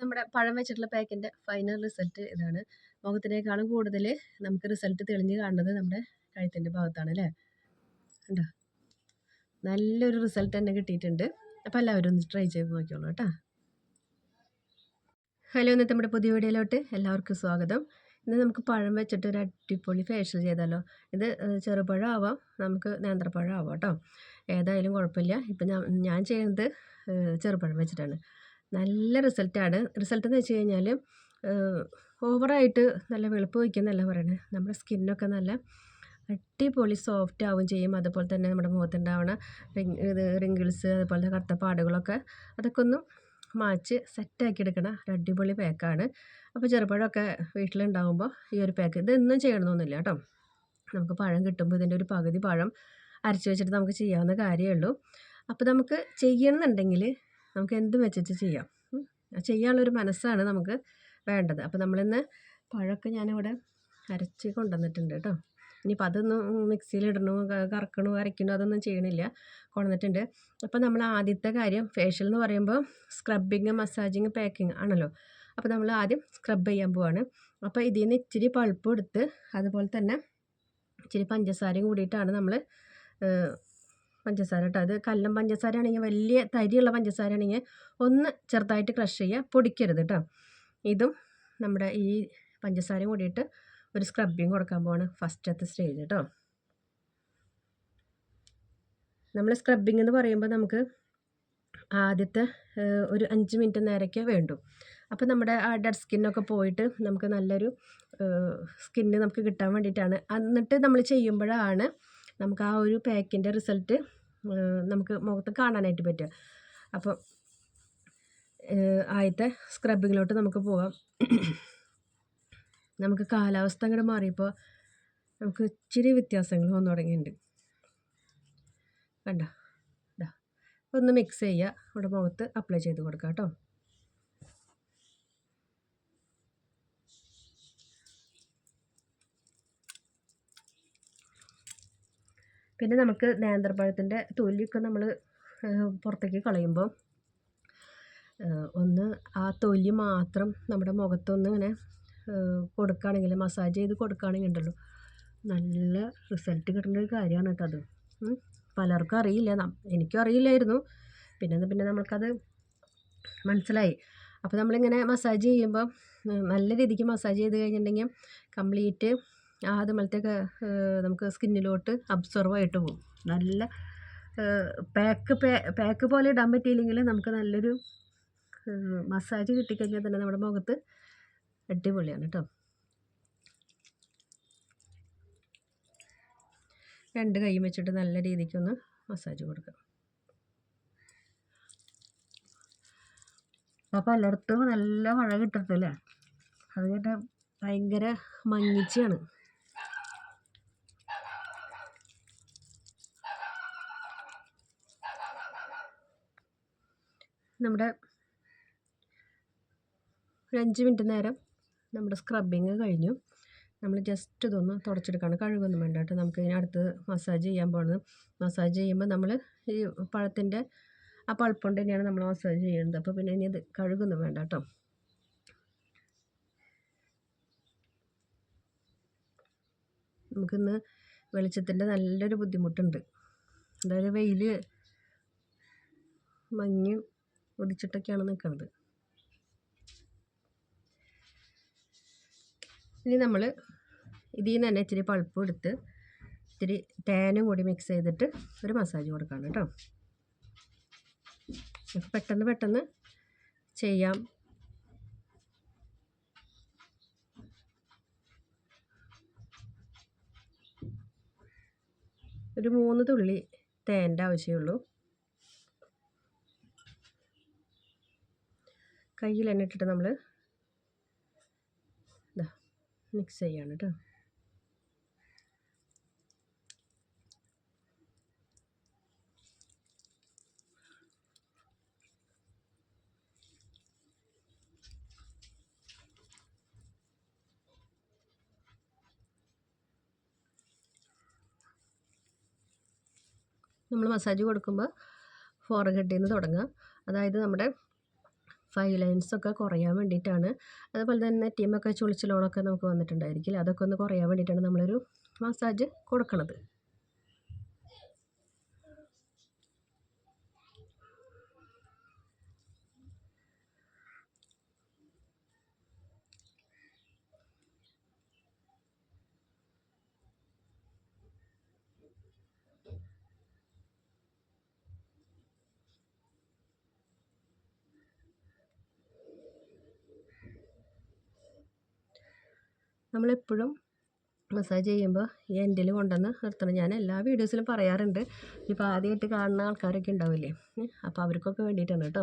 നമ്മുടെ പഴം വെച്ചിട്ടുള്ള പാക്കിൻ്റെ ഫൈനൽ റിസൾട്ട് ഇതാണ്. മുഖത്തിനേക്കാളും കൂടുതൽ നമുക്ക് റിസൾട്ട് തെളിഞ്ഞ് കാണുന്നത് നമ്മുടെ കഴുത്തിൻ്റെ ഭാഗത്താണ് അല്ലേ? കണ്ടോ? നല്ലൊരു റിസൾട്ട് തന്നെ കിട്ടിയിട്ടുണ്ട്. അപ്പോൾ എല്ലാവരും ഒന്ന് ട്രൈ ചെയ്ത് നോക്കിയോളൂ കേട്ടോ. ഹലോ, ഇന്നത്തെ നമ്മുടെ പുതിയ വീഡിയോയിലോട്ട് എല്ലാവർക്കും സ്വാഗതം. ഇന്ന് നമുക്ക് പഴം വെച്ചിട്ട് ഒരു അടിപൊളി ഫേഷ്യൽ ചെയ്താലോ. ഇത് ചെറുപഴം ആവാം, നമുക്ക് നേന്ത്രപ്പഴം ആവാം കേട്ടോ. ഏതായാലും കുഴപ്പമില്ല. ഇപ്പം ഞാൻ ചെയ്യുന്നത് ചെറുപഴം വെച്ചിട്ടാണ്. നല്ല റിസൾട്ടാണ്. റിസൾട്ട് എന്ന് വെച്ച് കഴിഞ്ഞാൽ ഓവറായിട്ട് നല്ല വെളുപ്പ് വയ്ക്കുന്നല്ല പറയണത്. നമ്മുടെ സ്കിന്നൊക്കെ നല്ല അടിപൊളി സോഫ്റ്റ് ആവുകയും ചെയ്യും. അതുപോലെ തന്നെ നമ്മുടെ മുഖത്തുണ്ടാവണ റിങ്കിൾസ്, അതുപോലെ കറുത്ത പാടുകളൊക്കെ അതൊക്കെ ഒന്ന് മാച്ച് സെറ്റാക്കി എടുക്കണ ഒരു അടിപൊളി പാക്കാണ്. അപ്പോൾ ചെറുപഴമൊക്കെ വീട്ടിലുണ്ടാകുമ്പോൾ ഈ ഒരു പാക്ക് ഇതൊന്നും ചെയ്യണമെന്നൊന്നുമില്ല കേട്ടോ. നമുക്ക് പഴം കിട്ടുമ്പോൾ ഇതിൻ്റെ ഒരു പകുതി പഴം അരച്ച് വെച്ചിട്ട് നമുക്ക് ചെയ്യാവുന്ന കാര്യമേ ഉള്ളൂ. അപ്പോൾ നമുക്ക് ചെയ്യണമെന്നുണ്ടെങ്കിൽ നമുക്ക് എന്തും വെച്ചിട്ട് ചെയ്യാം. ചെയ്യാനുള്ളൊരു മനസ്സാണ് നമുക്ക് വേണ്ടത്. അപ്പോൾ നമ്മളിന്ന് പഴമൊക്കെ ഞാനിവിടെ അരച്ച് കൊണ്ടുവന്നിട്ടുണ്ട് കേട്ടോ. ഇനിയിപ്പോൾ അതൊന്നും മിക്സിയിലിടണോ കറക്കണോ അരയ്ക്കണോ അതൊന്നും ചെയ്യണില്ല, കൊണ്ടുവന്നിട്ടുണ്ട്. അപ്പോൾ നമ്മൾ ആദ്യത്തെ കാര്യം ഫേഷ്യൽ എന്ന് പറയുമ്പോൾ സ്ക്രബിങ്, മസാജിങ്, പാക്കിങ് ആണല്ലോ. അപ്പോൾ നമ്മൾ ആദ്യം സ്ക്രബ് ചെയ്യാൻ പോവാണ്. അപ്പോൾ ഇതിൽ നിന്ന് ഇച്ചിരി പൾപ്പ് എടുത്ത് അതുപോലെ തന്നെ ഇച്ചിരി പഞ്ചസാരയും കൂടിയിട്ടാണ് നമ്മൾ പഞ്ചസാര കേട്ടോ. അത് കല്ലം പഞ്ചസാര ആണെങ്കിൽ, വലിയ തരിയുള്ള പഞ്ചസാര ആണെങ്കിൽ ഒന്ന് ചെറുതായിട്ട് ക്രഷ് ചെയ്യുക, പൊടിക്കരുത് കേട്ടോ. ഇതും നമ്മുടെ ഈ പഞ്ചസാരയും കൂടിയിട്ട് ഒരു സ്ക്രബിങ് കൊടുക്കാൻ പോവാണ് ഫസ്റ്റത്തെ സ്റ്റേജ് കേട്ടോ. നമ്മൾ സ്ക്രബിങ് എന്ന് പറയുമ്പോൾ നമുക്ക് ആദ്യത്തെ ഒരു 5 മിനിറ്റ് നേരമൊക്കെ വേണ്ടു. അപ്പോൾ നമ്മുടെ ആ ഡെഡ് സ്കിന്നൊക്കെ പോയിട്ട് നമുക്ക് നല്ലൊരു സ്കിന്ന് നമുക്ക് കിട്ടാൻ വേണ്ടിയിട്ടാണ്. എന്നിട്ട് നമ്മൾ ചെയ്യുമ്പോഴാണ് നമുക്ക് ആ ഒരു പാക്കിൻ്റെ റിസൾട്ട് നമുക്ക് മുഖത്ത് കാണാനായിട്ട് പറ്റുക. അപ്പോൾ ആദ്യത്തെ സ്ക്രബിങ്ങിലോട്ട് നമുക്ക് പോകാം. നമുക്ക് കാലാവസ്ഥ അങ്ങോട്ട് മാറിയപ്പോൾ നമുക്ക് ഇച്ചിരി വ്യത്യാസങ്ങൾ വന്നു തുടങ്ങിയിട്ടുണ്ട്. കണ്ടോ? ഇതാ ഒന്ന് മിക്സ് ചെയ്യുക, അവിടെ മുഖത്ത് അപ്ലൈ ചെയ്ത് കൊടുക്കുക കേട്ടോ. പിന്നെ നമുക്ക് നേന്ത്രപ്പഴത്തിൻ്റെ തൊലിയൊക്കെ നമ്മൾ പുറത്തേക്ക് കളയുമ്പോൾ ഒന്ന് ആ തൊലി മാത്രം നമ്മുടെ മുഖത്തൊന്ന് ഇങ്ങനെ കൊടുക്കുകയാണെങ്കിൽ, മസാജ് ചെയ്ത് കൊടുക്കുകയാണെങ്കിൽ ഉണ്ടല്ലോ, നല്ല റിസൾട്ട് കിട്ടുന്ന ഒരു കാര്യമാണ് കേട്ടോ അത്. പലർക്കും അറിയില്ല, എനിക്കും അറിയില്ലായിരുന്നു. പിന്നെ നമ്മൾക്കത് മനസ്സിലായി. അപ്പോൾ നമ്മളിങ്ങനെ മസാജ് ചെയ്യുമ്പോൾ നല്ല രീതിക്ക് മസാജ് ചെയ്ത് കഴിഞ്ഞിട്ടുണ്ടെങ്കിൽ കംപ്ലീറ്റ് അതുപോലത്തെയൊക്കെ നമുക്ക് സ്കിന്നിലോട്ട് അബ്സോർവ് ആയിട്ട് പോകും. നല്ല പാക്ക് പോലെ ഇടാൻ പറ്റിയില്ലെങ്കിൽ നമുക്ക് നല്ലൊരു മസാജ് കിട്ടിക്കഴിഞ്ഞാൽ തന്നെ നമ്മുടെ മുഖത്ത് അടിപൊളിയാണ് കേട്ടോ. 2 കൈയും വെച്ചിട്ട് നല്ല രീതിക്കൊന്ന് മസാജ് കൊടുക്കുക. അപ്പോൾ എല്ലായിടത്തും നല്ല മഴ കിട്ടത്തില്ലേ, അതുകൊണ്ട് ഭയങ്കര മങ്ങിച്ചാണ്. നമ്മുടെ ഒരു 5 മിനിറ്റ് നേരം നമ്മുടെ സ്ക്രബിങ് കഴിഞ്ഞു. നമ്മൾ ജസ്റ്റ് ഇതൊന്ന് തുടച്ചെടുക്കുകയാണ്, കഴുകൊന്നും വേണ്ട കേട്ടോ. നമുക്ക് ഇതിനടുത്ത് മസാജ് ചെയ്യാൻ പോകുന്നത്. മസാജ് ചെയ്യുമ്പോൾ നമ്മൾ ഈ പഴത്തിൻ്റെ ആ പൾപ്പ് കൊണ്ട് തന്നെയാണ് നമ്മൾ മസാജ് ചെയ്യുന്നത്. അപ്പോൾ പിന്നെ ഇനി ഇത് കഴുകൊന്നും വേണ്ട കേട്ടോ. നമുക്കിന്ന് വെളിച്ചത്തിൻ്റെ നല്ലൊരു ബുദ്ധിമുട്ടുണ്ട്. അതായത് വെയിൽ മഞ്ഞ് ഒതിച്ചിട്ടൊക്കെയാണ് നിൽക്കുന്നത്. ഇനി നമ്മൾ ഇതിൽ നിന്ന് തന്നെ ഇച്ചിരി പൾപ്പ് എടുത്ത് ഇത്തിരി തേനും കൂടി മിക്സ് ചെയ്തിട്ട് ഒരു മസാജ് കൊടുക്കണം കേട്ടോ. പെട്ടെന്ന് ചെയ്യാം. ഒരു 3 തുള്ളി തേൻ്റെ ആവശ്യമുള്ളൂ. കയ്യിൽ തന്നെ ഇട്ടിട്ട് നമ്മൾ ഇതാ മിക്സ് ചെയ്യാണ് കേട്ടോ. നമ്മൾ മസാജ് കൊടുക്കുമ്പോൾ ഫോർഹെഡിൽ നിന്ന് തുടങ്ങുക. അതായത് നമ്മുടെ ഫൈവ് ലൈൻസൊക്കെ കുറയാൻ വേണ്ടിയിട്ടാണ്. അതുപോലെ തന്നെ നെറ്റിമൊക്കെ ചുളിച്ചിലോടൊക്കെ നമുക്ക് വന്നിട്ടുണ്ടായിരിക്കില്ല, അതൊക്കെ ഒന്ന് കുറയാൻ വേണ്ടിയിട്ടാണ് നമ്മളൊരു മസാജ് കൊടുക്കണത്. നമ്മളെപ്പോഴും മസാജ് ചെയ്യുമ്പോൾ ഈ എൻഡിൽ കൊണ്ടുവന്ന് നിർത്തണം. ഞാൻ എല്ലാ വീഡിയോസിലും പറയാറുണ്ട്. ഇപ്പോൾ ആദ്യമായിട്ട് കാണുന്ന ആൾക്കാരൊക്കെ ഉണ്ടാവില്ലേ, അപ്പോൾ അവർക്കൊക്കെ വേണ്ടിയിട്ടാണ് കേട്ടോ.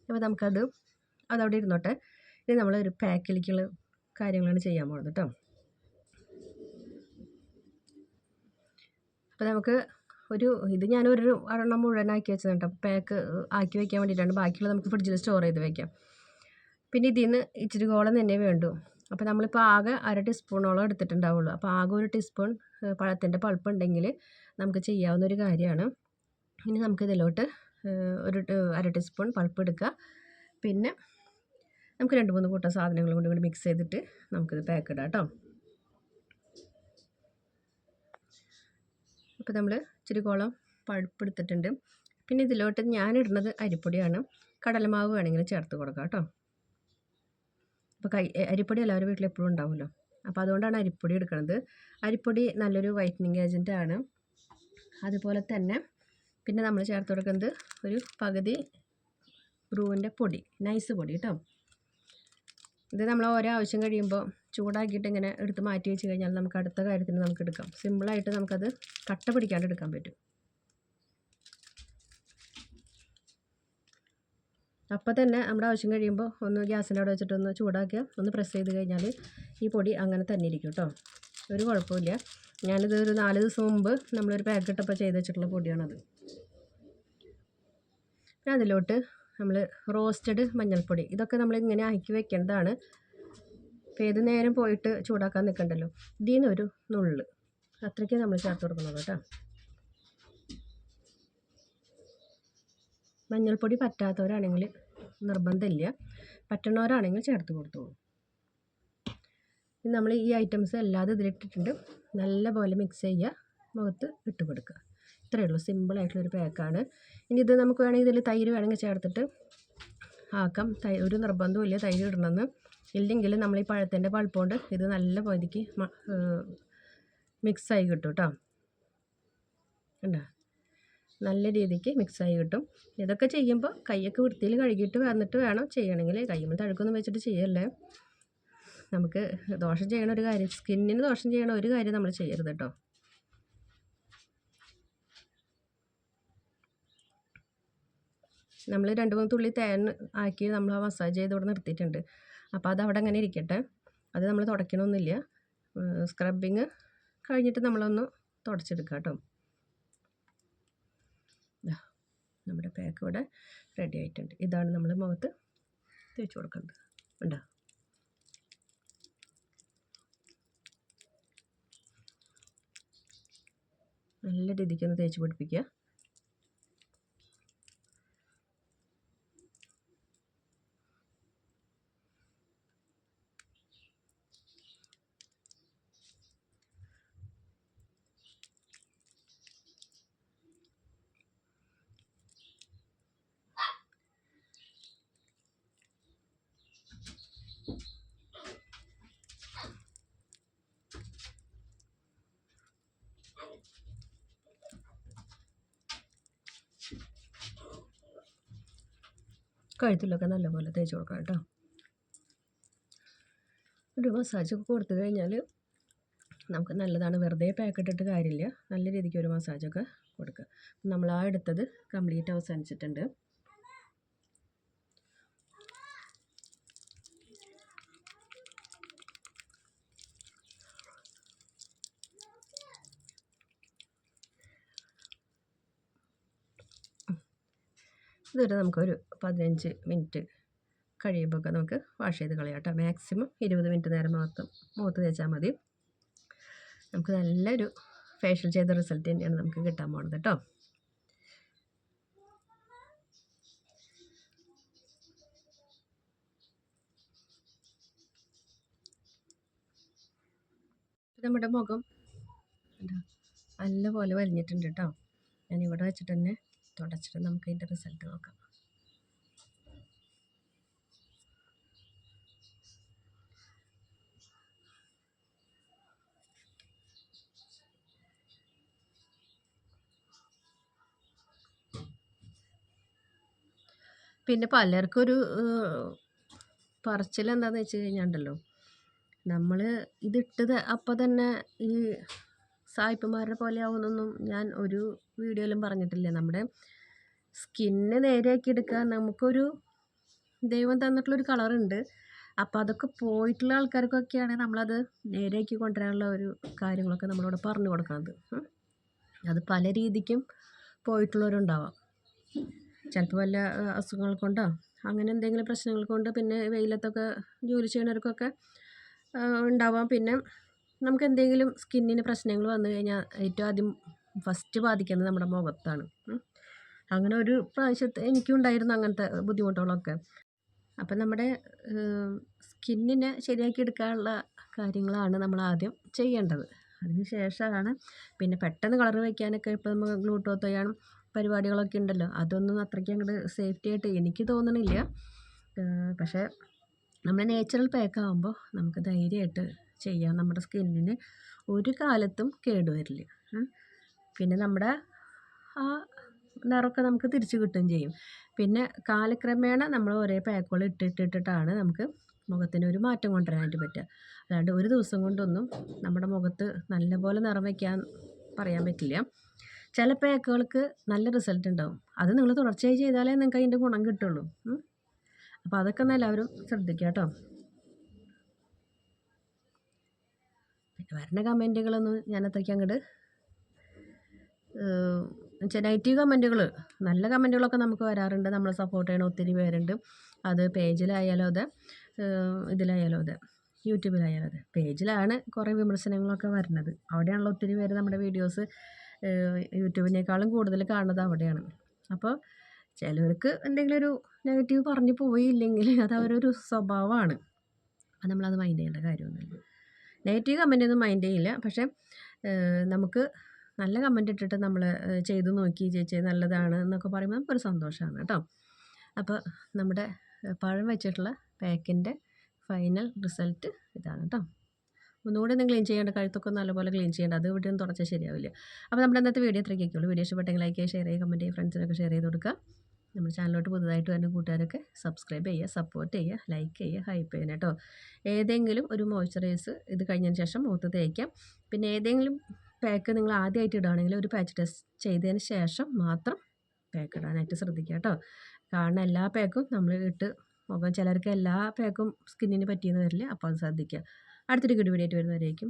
അപ്പോൾ അതവിടെ ഇരുന്നോട്ടെ. ഇനി നമ്മളൊരു പാക്കിലേക്കുള്ള കാര്യങ്ങളാണ് ചെയ്യാൻ പോകുന്നത് കേട്ടോ. അപ്പോൾ നമുക്ക് ഇത് ഞാനൊരു ഒരെണ്ണം മുഴുവനാക്കി വെച്ചതാണ് കേട്ടോ. പാക്ക് ആക്കി വയ്ക്കാൻ വേണ്ടിയിട്ടാണ്. ബാക്കിയുള്ളത് നമുക്ക് ഫ്രിഡ്ജിൽ സ്റ്റോർ ചെയ്ത് വയ്ക്കാം. പിന്നെ ഇതിൽ നിന്ന് ഇച്ചിരി കോളം തന്നെ വേണ്ടു. അപ്പോൾ നമ്മളിപ്പോൾ ആകെ 1/2 ടീസ്പൂണോളം എടുത്തിട്ടുണ്ടാവുള്ളൂ. അപ്പോൾ ആകെ 1 ടീസ്പൂൺ പഴത്തിൻ്റെ പൾപ്പ് ഉണ്ടെങ്കിൽ നമുക്ക് ചെയ്യാവുന്നൊരു കാര്യമാണ്. ഇനി നമുക്കിതിലോട്ട് 1/2 ടീസ്പൂൺ പൾപ്പ് എടുക്കുക. പിന്നെ നമുക്ക് 2-3 കൂട്ടം സാധനങ്ങൾ കൂടി മിക്സ് ചെയ്തിട്ട് നമുക്കിത് പാക്ക് ഇടാം കേട്ടോ. അപ്പോൾ നമ്മൾ ഇച്ചിരി കോളം പൾപ്പ് എടുത്തിട്ടുണ്ട്. പിന്നെ ഇതിലോട്ട് ഞാനിടുന്നത് അരിപ്പൊടിയാണ്. കടലമാവ് വേണമെങ്കിൽ ചേർത്ത് കൊടുക്കാം കേട്ടോ. അപ്പോൾ അരിപ്പൊടി എല്ലാവരും വീട്ടിൽ എപ്പോഴും ഉണ്ടാവുമല്ലോ, അപ്പോൾ അതുകൊണ്ടാണ് അരിപ്പൊടി എടുക്കുന്നത്. അരിപ്പൊടി നല്ലൊരു വൈറ്റനിങ് ഏജൻറ്റാണ്. അതുപോലെ തന്നെ പിന്നെ നമ്മൾ ചേർത്ത് കൊടുക്കുന്നത് ഒരു പകുതി ബ്രൂവിൻ്റെ പൊടി, നൈസ് പൊടി കേട്ടോ. ഇത് നമ്മൾ ഓരോ ആവശ്യം കഴിയുമ്പോൾ ചൂടാക്കിയിട്ട് ഇങ്ങനെ എടുത്ത് മാറ്റി വെച്ച് കഴിഞ്ഞാൽ നമുക്ക് അടുത്ത കാര്യത്തിന് നമുക്ക് എടുക്കാം. സിമ്പിളായിട്ട് നമുക്കത് കട്ട പിടിക്കാണ്ട് എടുക്കാൻ പറ്റും. അപ്പോൾ തന്നെ നമ്മുടെ ആവശ്യം കഴിയുമ്പോൾ ഒന്ന് ഗ്യാസിൻ്റെ അവിടെ വെച്ചിട്ടൊന്ന് ചൂടാക്കുക, ഒന്ന് പ്രസ് ചെയ്ത് കഴിഞ്ഞാൽ ഈ പൊടി അങ്ങനെ തന്നെ ഇരിക്കും കേട്ടോ. ഒരു കുഴപ്പമില്ല. ഞാനിത് ഒരു 4 ദിവസം മുമ്പ് നമ്മളൊരു പാക്കറ്റപ്പോൾ ചെയ്ത് വെച്ചിട്ടുള്ള പൊടിയാണത്. പിന്നെ അതിലോട്ട് നമ്മൾ റോസ്റ്റഡ് മഞ്ഞൾപ്പൊടി, ഇതൊക്കെ നമ്മൾ ഇങ്ങനെ ആക്കി വെക്കേണ്ടതാണ്. അപ്പോൾ ഏത് നേരം പോയിട്ട് ചൂടാക്കാൻ നിൽക്കണ്ടല്ലോ. ഇതിൽ നിന്നൊരു നുള്ള് അത്രയ്ക്ക് നമ്മൾ ചേർത്ത് കൊടുക്കുന്നത് കേട്ടോ. മഞ്ഞൾപ്പൊടി പറ്റാത്തവരാണെങ്കിൽ നിർബന്ധമില്ല, പറ്റുന്നവരാണെങ്കിൽ ചേർത്ത് കൊടുത്തോളൂ. നമ്മൾ ഈ ഐറ്റംസ് എല്ലാതും ഇതിലിട്ടിട്ടുണ്ട്. നല്ലപോലെ മിക്സ് ചെയ്യുക, മുഖത്ത് ഇട്ട് കൊടുക്കുക. ഇത്രയേ ഉള്ളൂ, സിമ്പിളായിട്ടുള്ളൊരു പാക്കാണ്. ഇനി ഇത് നമുക്ക് വേണമെങ്കിൽ ഇതിൽ തൈര് വേണമെങ്കിൽ ചേർത്തിട്ട് ആക്കാം. ഒരു നിർബന്ധവും ഇല്ല തൈര് ഇടണമെന്ന്. ഇല്ലെങ്കിൽ നമ്മൾ ഈ പഴത്തിൻ്റെ പൾപ്പ് കൊണ്ട് ഇത് നല്ല പൊതിക്ക് മിക്സായി കിട്ടും കേട്ടോ. കണ്ടോ, നല്ല രീതിക്ക് മിക്സായി കിട്ടും. ഇതൊക്കെ ചെയ്യുമ്പോൾ കൈയൊക്കെ വൃത്തിയിൽ കഴുകിയിട്ട് വന്നിട്ട് വേണം ചെയ്യണമെങ്കിൽ. കയ്യുമ്പോൾ തഴുക്കൊന്നും വെച്ചിട്ട് ചെയ്യല്ലേ. നമുക്ക് ദോഷം ചെയ്യണ ഒരു കാര്യം, സ്കിന്നിന് ദോഷം ചെയ്യണ ഒരു കാര്യം നമ്മൾ ചെയ്യരുത് കേട്ടോ. നമ്മൾ 2-3 തുള്ളി തേൻ ആക്കി നമ്മൾ ആ മസാജ് ചെയ്ത് ഇവിടെ നിർത്തിയിട്ടുണ്ട്. അപ്പോൾ അത് അവിടെ അങ്ങനെ ഇരിക്കട്ടെ. അത് നമ്മൾ തുടയ്ക്കണമൊന്നുമില്ല. സ്ക്രബിങ് കഴിഞ്ഞിട്ട് നമ്മളൊന്ന് തുടച്ചെടുക്കുക കേട്ടോ. നമ്മുടെ പാക്ക് ഇവിടെ റെഡി ആയിട്ടുണ്ട്. ഇതാണ് നമ്മൾ മുഖത്ത് തേച്ച് കൊടുക്കുന്നത്. ഉണ്ടോ, നല്ല രീതിക്കൊന്ന് തേച്ച് പിടിപ്പിക്കുക. കഴുത്തിലൊക്കെ നല്ലപോലെ തേച്ച് കൊടുക്കാം കേട്ടോ. ഒരു മസാജൊക്കെ കൊടുത്തു കഴിഞ്ഞാൽ നമുക്ക് നല്ലതാണ്. വെറുതെ പാക്കറ്റിട്ട് കാര്യമില്ല, നല്ല രീതിക്ക് ഒരു മസാജൊക്കെ കൊടുക്കുക. നമ്മൾ ആ എടുത്തത് കംപ്ലീറ്റ് അവസാനിച്ചിട്ടുണ്ട്. ഇതൊരു നമുക്കൊരു 15 മിനിറ്റ് കഴിയുമ്പോൾ ഒക്കെ നമുക്ക് വാഷ് ചെയ്ത് കളയാം കേട്ടോ. മാക്സിമം 20 മിനിറ്റ് നേരം മാത്രം മുഖത്ത് തേച്ചാൽ മതി. നമുക്ക് നല്ലൊരു ഫേഷ്യൽ ചെയ്ത റിസൾട്ട് തന്നെയാണ് നമുക്ക് കിട്ടാൻ പോകുന്നത് കേട്ടോ. നമ്മുടെ മുഖം നല്ലപോലെ വലിഞ്ഞിട്ടുണ്ട് കേട്ടോ. ഞാനിവിടെ വെച്ചിട്ട് തന്നെ തുടച്ചിട്ട് നമുക്ക് അതിൻ്റെ റിസൾട്ട് നോക്കാം. പിന്നെ പലർക്കും ഒരു പറച്ചിൽ എന്താണെന്ന് വെച്ച് കഴിഞ്ഞാൽ ഉണ്ടല്ലോ, നമ്മൾ ഇതിട്ടത് അപ്പോൾ തന്നെ ഈ സായിപ്പന്മാരുടെ പോലെ ആവുമെന്നൊന്നും ഞാൻ ഒരു വീഡിയോയിലും പറഞ്ഞിട്ടില്ല. നമ്മുടെ സ്കിന്ന് നേരെയാക്കി എടുക്കാൻ നമുക്കൊരു ദൈവം തന്നിട്ടുള്ളൊരു കളറുണ്ട്. അപ്പോൾ അതൊക്കെ പോയിട്ടുള്ള ആൾക്കാർക്കൊക്കെയാണ് നമ്മളത് നേരെയാക്കി കൊണ്ടുവരാനുള്ള ഒരു കാര്യങ്ങളൊക്കെ നമ്മളോട് പറഞ്ഞു കൊടുക്കുന്നത്. അത് പല രീതിക്കും പോയിട്ടുള്ളവരുണ്ടാവാം. ചിലപ്പോൾ വല്ല അസുഖങ്ങൾ കൊണ്ടോ അങ്ങനെ എന്തെങ്കിലും പ്രശ്നങ്ങൾ കൊണ്ട് പിന്നെ വെയിലത്തൊക്കെ ജോലി ചെയ്യുന്നവർക്കൊക്കെ ഉണ്ടാവാം. പിന്നെ നമുക്ക് എന്തെങ്കിലും സ്കിന്നിന് പ്രശ്നങ്ങൾ വന്നു കഴിഞ്ഞാൽ ഏറ്റവും ആദ്യം ഫസ്റ്റ് ബാധിക്കുന്നത് നമ്മുടെ മുഖത്താണ്. അങ്ങനെ ഒരു പ്രാവശ്യത്തെ എനിക്കും ഉണ്ടായിരുന്നു അങ്ങനത്തെ ബുദ്ധിമുട്ടുകളൊക്കെ. അപ്പം നമ്മുടെ സ്കിന്നിനെ ശരിയാക്കി എടുക്കാനുള്ള കാര്യങ്ങളാണ് നമ്മൾ ആദ്യം ചെയ്യേണ്ടത്. അതിന് ശേഷമാണ് പിന്നെ പെട്ടെന്ന് കളർ വയ്ക്കാനൊക്കെ ഇപ്പം നമ്മൾ ഗ്ലൂട്ടോത്തയാണ് പരിപാടികളൊക്കെ ഉണ്ടല്ലോ, അതൊന്നും അത്രയ്ക്ക് അങ്ങോട്ട് സേഫ്റ്റി ആയിട്ട് എനിക്ക് തോന്നണില്ല. പക്ഷേ നമ്മൾ നാച്ചുറൽ പാക്ക് ആകുമ്പോൾ നമുക്ക് ധൈര്യമായിട്ട് ചെയ്യാം. നമ്മുടെ സ്കിന്നിന് ഒരു കാലത്തും കേടുവരില്ല. പിന്നെ നമ്മുടെ ആ നിറമൊക്കെ നമുക്ക് തിരിച്ച് കിട്ടുകയും ചെയ്യും. പിന്നെ കാലക്രമേണ നമ്മൾ ഒരേ പാക്കുകൾ ഇട്ടിട്ടാണ് നമുക്ക് മുഖത്തിന് ഒരു മാറ്റം കൊണ്ടുവരാനായിട്ട് പറ്റുക. അല്ലാണ്ട് ഒരു ദിവസം കൊണ്ടൊന്നും നമ്മുടെ മുഖത്ത് നല്ലപോലെ നിറം വയ്ക്കാൻ പറയാൻ പറ്റില്ല. ചില പാക്കുകൾക്ക് നല്ല റിസൾട്ട് ഉണ്ടാവും. അത് നിങ്ങൾ തുടർച്ചയായി ചെയ്താലേ നിങ്ങൾക്ക് അതിൻ്റെ ഗുണം കിട്ടുള്ളൂ. അപ്പോൾ അതൊക്കെ ഒന്ന് എല്ലാവരും ശ്രദ്ധിക്കുക കേട്ടോ. പിന്നെ വരുന്ന കമൻറ്റുകളൊന്നും ഞാൻ അത്രയ്ക്ക് അങ്ങോട്ട് എന്നുവെച്ചാൽ നെഗറ്റീവ് കമൻറ്റുകൾ, നല്ല കമൻറ്റുകളൊക്കെ നമുക്ക് വരാറുണ്ട്. നമ്മളെ സപ്പോർട്ട് ചെയ്യണ ഒത്തിരി പേരുണ്ട്. അത് പേജിലായാലും അതെ ഇതിലായാലും അതെ യൂട്യൂബിലായാലും അതെ. പേജിലാണ് കുറേ വിമർശനങ്ങളൊക്കെ വരുന്നത്. അവിടെയാണല്ലോ ഒത്തിരി പേര് നമ്മുടെ വീഡിയോസ് യൂട്യൂബിനേക്കാളും കൂടുതൽ കാണുന്നത് അവിടെയാണ്. അപ്പോൾ ചിലവർക്ക് എന്തെങ്കിലും ഒരു നെഗറ്റീവ് പറഞ്ഞു പോയില്ലെങ്കിൽ അത് അവരൊരു സ്വഭാവമാണ്. അത് നമ്മളത് മൈൻഡ് ചെയ്യേണ്ട കാര്യമൊന്നുമില്ല. നെഗറ്റീവ് കമൻറ്റൊന്നും മൈൻഡ് ചെയ്യില്ല. പക്ഷേ നമുക്ക് നല്ല കമൻറ്റ് ഇട്ടിട്ട് നമ്മൾ ചെയ്തു നോക്കി ചേച്ചി നല്ലതാണ് എന്നൊക്കെ പറയുമ്പോൾ നമുക്കൊരു സന്തോഷമാണ് കേട്ടോ. അപ്പോൾ നമ്മുടെ പഴം വെച്ചിട്ടുള്ള പാക്കിൻ്റെ ഫൈനൽ റിസൾട്ട് ഇതാണ് കേട്ടോ. ഒന്നുകൂടി ഒന്ന് ക്ലീൻ ചെയ്യേണ്ട, കഴുത്തൊക്കെ നല്ലപോലെ ക്ലീൻ ചെയ്യേണ്ട. അത് ഇവിടെ നിന്ന് തുടച്ചാൽ ശരിയാവില്ല. അപ്പോൾ നമ്മുടെ ഇന്നത്തെ വീഡിയോ ഇത്രയൊക്കെയുള്ളൂ. വീഡിയോ ഇഷ്ടപ്പെട്ടെങ്കിൽ ലൈക്ക് ചെയ്യുക, ഷെയർ ചെയ്യുക, കമൻറ്റ് ചെയ്യുക, ഫ്രണ്ട്സിനൊക്കെ ഷെയർ ചെയ്ത് കൊടുക്കുക. നമ്മുടെ ചാനലിലോട്ട് പുതുതായിട്ട് വരുന്ന കൂട്ടുകാരൊക്കെ സബ്സ്ക്രൈബ് ചെയ്യുക, സപ്പോർട്ട് ചെയ്യുക, ലൈക്ക് ചെയ്യുക, ഹൈപ്പ് ചെയ്യണം കേട്ടോ. ഏതെങ്കിലും ഒരു മോയ്സ്ചറൈസ് ഇത് കഴിഞ്ഞതിന് ശേഷം മുഖത്ത് തേക്കാം. പിന്നെ ഏതെങ്കിലും പാക്ക് നിങ്ങൾ ആദ്യമായിട്ട് ഇടുകയാണെങ്കിൽ ഒരു പാച്ച് ടെസ്റ്റ് ചെയ്തതിന് ശേഷം മാത്രം പാക്ക് ഇടാനായിട്ട് ശ്രദ്ധിക്കുക കേട്ടോ. കാരണം എല്ലാ പാക്കും നമ്മൾ ഇട്ട് മുഖം ചിലർക്ക് എല്ലാ പാക്കും സ്കിന്നിന് പറ്റിയെന്ന് വരില്ല. അപ്പോൾ അത് ശ്രദ്ധിക്കുക. അടുത്തൊരു വീഡിയോ ആയിട്ട് വരുന്നവരേക്കും